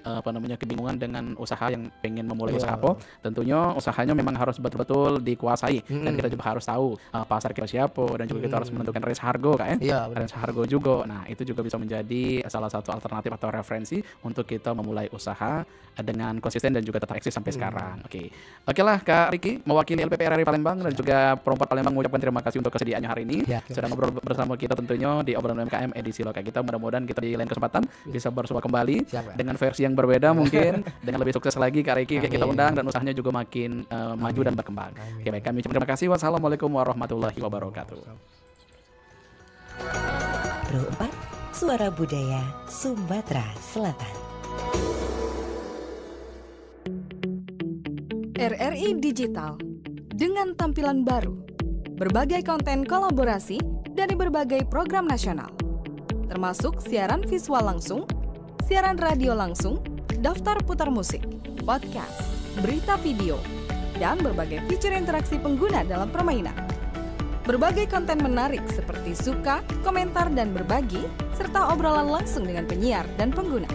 kebingungan dengan usaha yang pengen memulai usaha apa. Tentunya usahanya memang harus betul-betul dikuasai dan kita juga harus tahu pasar kita siapa dan juga kita harus menentukan range harga kan. Range harga juga. Nah, itu juga bisa menjadi salah satu alternatif atau referensi untuk kita memulai usaha dengan konsisten dan juga tetap eksis sampai sekarang. Oke lah Kak Riki, mewakili LPP RRI Palembang dan juga Perompak Palembang mengucapkan terima kasih untuk kesediaannya hari ini. Sudah ngobrol bersama kita tentunya di obrolan UMKM edisi lokal kita. Mudah-mudahan kita di lain kesempatan bisa bersua kembali dengan versi yang berbeda mungkin dengan lebih sukses lagi Kak Riki kita undang dan usahanya juga makin maju dan berkembang. Oke, baik, kami terima kasih. Wassalamualaikum warahmatullahi wabarakatuh. Pro 4 Suara Budaya Sumatera Selatan. RRI Digital dengan tampilan baru, berbagai konten kolaborasi dari berbagai program nasional, termasuk siaran visual langsung, siaran radio langsung, daftar putar musik, podcast, berita video, dan berbagai fitur interaksi pengguna dalam permainan. Berbagai konten menarik seperti suka, komentar, dan berbagi, serta obrolan langsung dengan penyiar dan pengguna.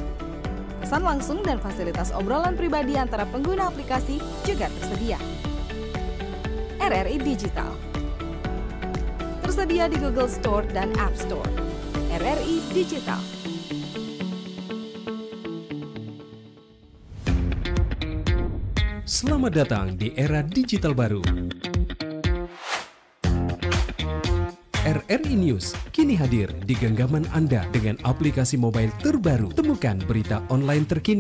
Pesan langsung dan fasilitas obrolan pribadi antara pengguna aplikasi juga tersedia. RRI Digital tersedia di Google Store dan App Store. RRI Digital. Selamat datang di era digital baru. RRI News kini hadir di genggaman Anda dengan aplikasi mobile terbaru. Temukan berita online terkini